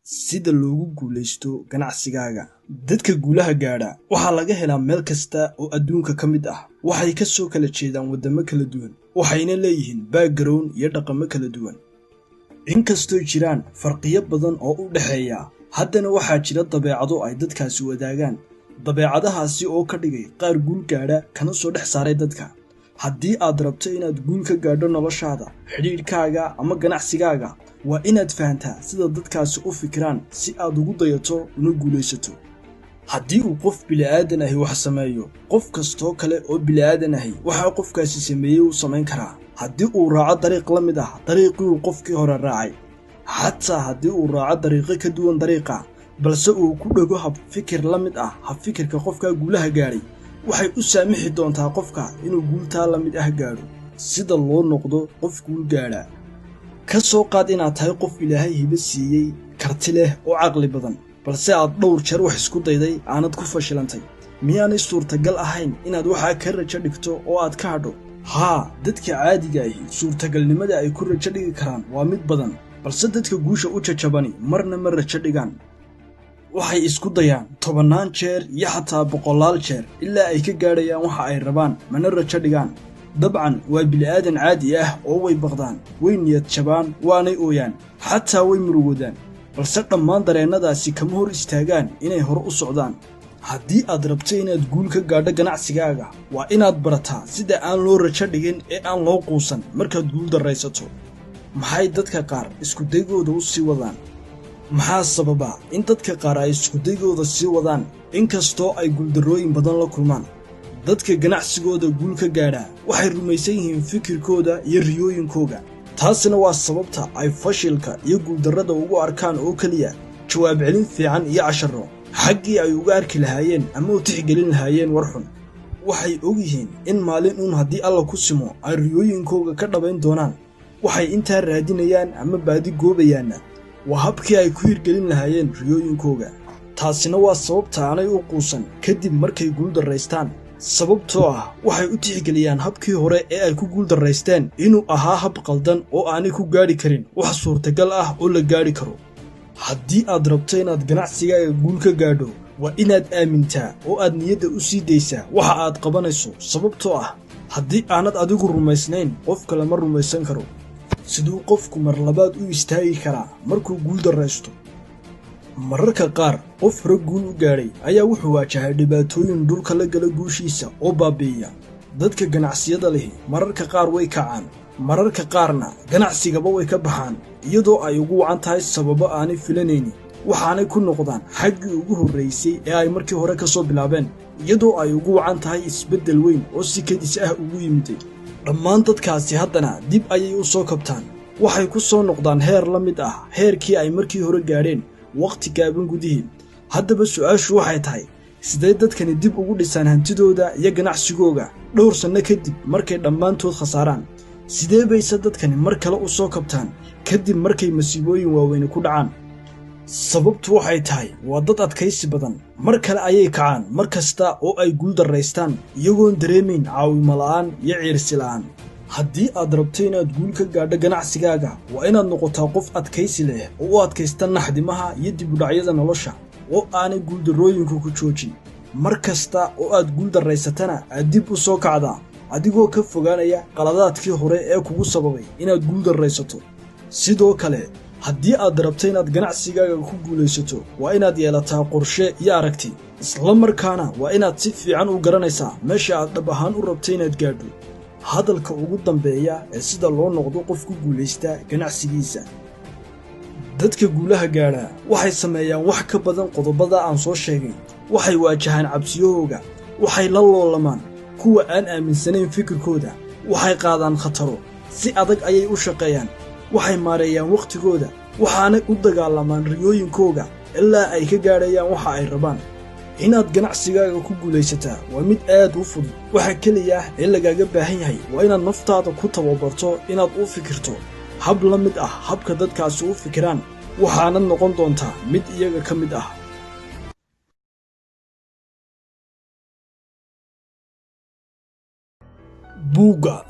sida loogu guulaysto ganacsigaaga. Dadka guulaha gaadha waxaa laga helaa meel kasta oo adduunka ka mid ah. Waxay ka soo kala jeedaan waddamo kala duwan, waxayna leeyihiin background iyo dhaqamo kala duwan. Inkastoo jiraan farqiyo badan oo u dhexeeya, haddana waxaa jira dabeecado ay dadkaasi wadaagaan. Dabeecadahaasi oo ka dhigay qaar guul gaadha kana soo dhex saaray dadka. Haddii aad rabto inaad guul ka gaadho noloshaada, xidhiidhkaaga ama ganacsigaaga, waa inaad fahantaa sida dadkaasi u fikiraan si aad ugu dayato una guulaysato. Haddii uu qof bili'aadan ahi wax sameeyo, qof kastoo kale oo bili'aadan ahi waxa qofkaasi sameeyey uu samayn karaa. Haddii uu raaco dariiq la mid ah dariiqii uu qofkii hore raacay, xataa haddii uu raaco dariiqo ka duwan dariiqa, balse uu ku dhego hab fikir la mid ah hab fikirka qofka guulaha gaadhay, waxay u saamixi doontaa qofka inuu guultaa la mid ah gaadho. Sida loo noqdo qof guul gaadha. Ka soo qaad inaad tahay qof Ilaahay hibo siiyey, karti leh oo caqli badan, balse aad dhowr jeer wax isku dayday aanad ku fashilantay. Miyaanay suurtagal ahayn inaad waxaa ka rajo dhigto oo aad ka hadho? Haa, dadka caadiga ahi suurtagalnimada ay ku rajo dhigi karaan waa mid badan, balse dadka guusha u jajabani marna ma rajo dhigaan. Waxay isku dayaan 10 jeer iyo xataa 100 jeer ilaa ay ka gaadhayaan waxa ay rabaan, mana rajo dhigaan. dabcan waa bili'aadan caadi ah oo way baqdaan, way niyad jabaan, waanay ooyaan, xataa way murugoodaan, balse dhammaan dareennadaasi kama hor istaagaan inay hore u socdaan. Haddii aad rabto inaad guul ka gaadho ganacsigaaga, waa inaad barataa sida aan loo rajo dhigin ee aan loo quusan markaad guul darraysato. Maxay dadka qaar iskudaygooda u sii wadaan? Maxaa sababa in dadka qaar ay iskudaygooda sii wadaan inkastoo ay guuldarrooyin badan la kulmaan? Dadka ganacsigooda guul ka gaadha waxay rumaysan yihiin fikirkooda iyo riyooyinkooda. Taasina waa sababta ay fashilka iyo guuldarrada ugu arkaan oo keliya jawaab celin fiican iyo casharro xaggii ay uga arki lahaayeen ama u tixgelin lahaayeen war xun. Waxay og yihiin in maalin uun haddii Alla ku simo ay riyooyinkooda ka dhabayn doonaan. Waxay intaa raadinayaan ama baadi goobayaanna waa habkii ay ku hirgelin lahaayeen riyooyinkooda. Taasina waa sababta aanay u quusan kadib markay guul darraystaan. Sababtoo ah waxay u tixgeliyaan habkii hore ee ay ku guul darraysteen inuu ahaa hab qaldan oo aanay ku gaadhi karin wax suurtagal ah oo la gaadhi karo. Haddii aad rabto inaad ganacsigaaga guul ka gaadho, waa inaad aamintaa oo aad niyadda u sii daysaa waxa aad qabanayso. Sababtoo ah haddii aanad adigu rumaysnayn, qof kale ma rumaysan karo. Siduu qofku mar labaad u istaagi karaa markuu guul darraysto? Mararka qaar qof hore guul u gaadhay ayaa wuxuu waajahay dhibaatooyin dhulka la gala guushiisa oo baabi'iya. Dadka ganacsiyada lihi mararka qaar way kacaan, mararka qaarna ganacsigaba way ka baxaan iyadoo ay ugu wacan tahay sababo aanay filanaynin. Waxaanay ku noqdaan xaggii ugu horreysay ee ay markii hore ka soo bilaabeen, iyadoo ay ugu wacan tahay isbeddel weyn oo si kedis ah ugu yimiday. Dhammaan dadkaasi haddana dib ayay u soo kabtaan. Waxay ku soo noqdaan heer la mid ah heerkii ay markii hore gaadheen waqti gaaban gudihii. Haddaba su'aashu waxay tahay, sidee dadkani dib ugu dhisaan hantidooda iyo ganacsigooga dhowr sanno kadib markay dhammaantood khasaaraan? Sidee bayse dadkani mar kale u soo kabtaan kadib markay masiibooyin waaweyni ku dhacaan? Sababtu waxay tahay waa dad adkaysi badan. Mar kale ayay kacaan mar kasta oo ay guul darraystaan iyagoon dareemayn caawimo la'aan iyo ciirsi la'aan. Haddii aad rabto inaad guul ka gaadho ganacsigaaga, waa inaad noqotaa qof adkaysi leh oo u adkaysta naxdimaha iyo dib u dhacyada nolosha, oo aanay guuldarrooyinku ku joojin. Mar kasta oo aad guul darraysatana aad dib u soo kacdaa, adigoo ka fogaanaya qaladaadkii hore ee kugu sababay inaad guul darraysato. Sidoo kale, haddii aad rabto inaad ganacsigaaga ku guulaysato, waa inaad yeelataa qorshe iyo aragti. Isla markaana waa inaad si fiican u garanaysaa meesha aad dhab ahaan u rabto inaad gaadho. Hadalka ugu dambeeya ee sida loo noqdo qof ku guulaysta ganacsigiisa. Dadka guulaha gaadha waxay sameeyaan wax ka badan qodobada aan soo sheegay. Waxay waajahaan cabsiyahooga, waxay la loolamaan kuwa aan aaminsanayn fikirkooda, waxay qaadaan khataro, si adag ayay u shaqeeyaan, waxay maareeyaan waqtigooda, waxaanay u dagaalamaan riyooyinkooga ilaa ay ka gaadhayaan waxa ay rabaan. Inaad ganacsigaaga ku guulaysataa waa mid aad u fudud. Waxa keliya ee lagaaga baahan yahay waa inaad naftaada ku tababarto inaad u fikirto hab la mid ah habka dadkaasi u fikiraan, waxaanad noqon doontaa mid iyaga ka mid ah. Buugga